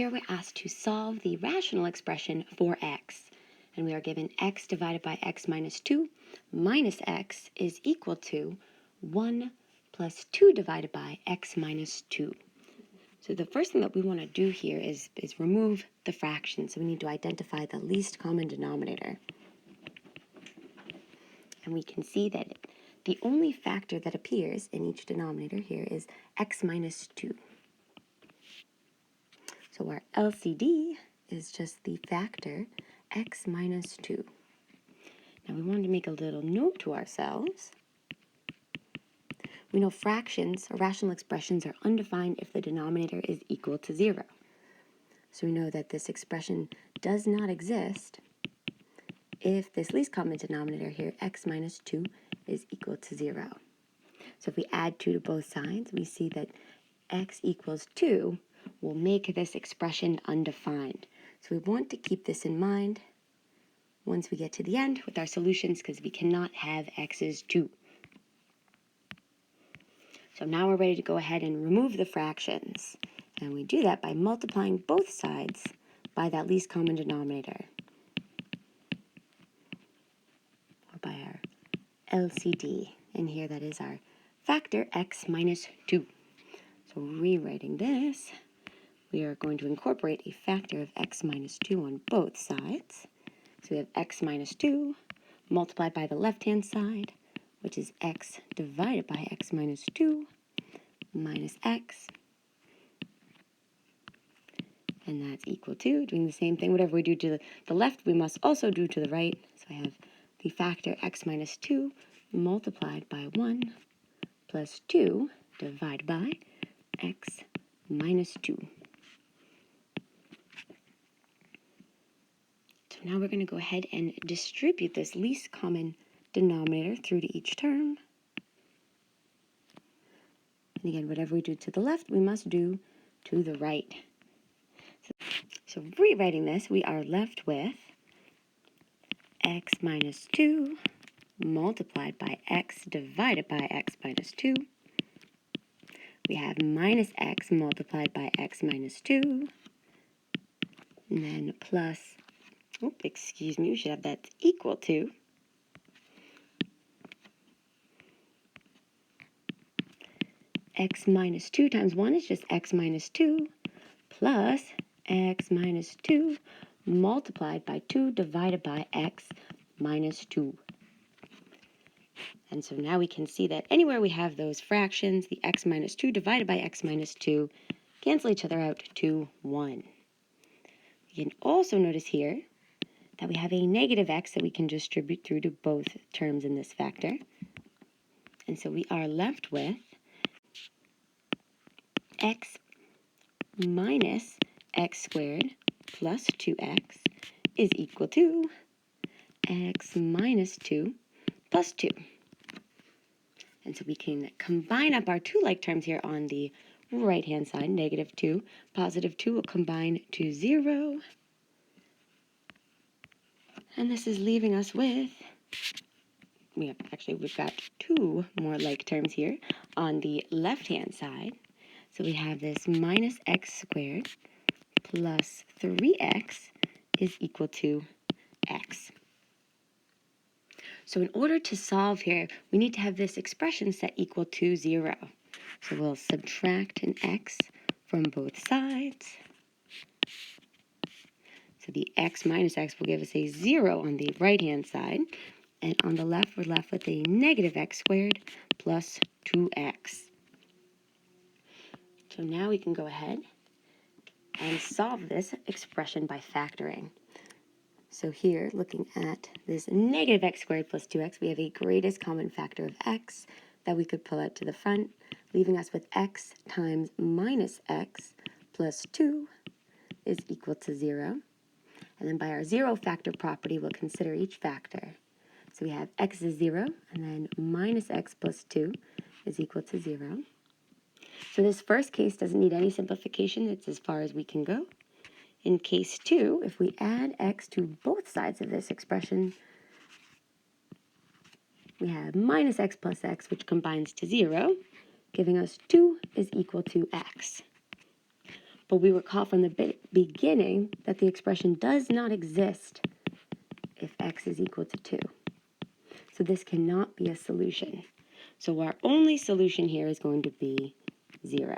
Here we're asked to solve the rational expression for x, and we are given x divided by x minus 2 minus x is equal to 1 plus 2 divided by x minus 2. So the first thing that we want to do here is remove the fraction. So we need to identify the least common denominator. And we can see that the only factor that appears in each denominator here is x minus 2. So our LCD is just the factor x minus 2. Now we wanted to make a little note to ourselves. We know fractions or rational expressions are undefined if the denominator is equal to 0. So we know that this expression does not exist if this least common denominator here, x minus 2, is equal to 0. So if we add 2 to both sides, we see that x equals 2 will make this expression undefined. So we want to keep this in mind once we get to the end with our solutions, because we cannot have x is 2. So now we're ready to go ahead and remove the fractions. And we do that by multiplying both sides by that least common denominator, or by our LCD. And here that is our factor x minus 2. So rewriting this, we are going to incorporate a factor of x minus 2 on both sides. So we have x minus 2 multiplied by the left-hand side, which is x divided by x minus 2 minus x. And that's equal to, doing the same thing, whatever we do to the left, we must also do to the right. So I have the factor x minus 2 multiplied by 1 plus 2 divided by x minus 2. So now we're going to go ahead and distribute this least common denominator through to each term. And again, whatever we do to the left, we must do to the right. So rewriting this, we are left with x minus 2 multiplied by x divided by x minus 2. We have minus x multiplied by x minus 2. And then plus, we should have that equal to x minus 2 times 1 is just x minus 2 plus x minus 2 multiplied by 2 divided by x minus 2. And so now we can see that anywhere we have those fractions, the x minus 2 divided by x minus 2 cancel each other out to 1. You can also notice here that we have a negative x that we can distribute through to both terms in this factor. And so we are left with x minus x squared plus 2x is equal to x minus 2 plus 2. And so we can combine up our two like terms here on the right-hand side. Negative 2, positive 2 will combine to 0. And this is leaving us with, we've got two more like terms here on the left-hand side. So we have this minus x squared plus 3x is equal to x. So in order to solve here, we need to have this expression set equal to 0. So we'll subtract an x from both sides. So the x minus x will give us a 0 on the right-hand side. And on the left, we're left with a negative x squared plus 2x. So now we can go ahead and solve this expression by factoring. So here, looking at this negative x squared plus 2x, we have a greatest common factor of x that we could pull out to the front, leaving us with x times minus x plus 2 is equal to 0. And then by our 0 factor property, we'll consider each factor. So we have x is 0, and then minus x plus 2 is equal to 0. So this first case doesn't need any simplification. It's as far as we can go. In case 2, if we add x to both sides of this expression, we have minus x plus x, which combines to 0, giving us 2 is equal to x. But we recall from the beginning that the expression does not exist if x is equal to 2. So this cannot be a solution. So our only solution here is going to be 0.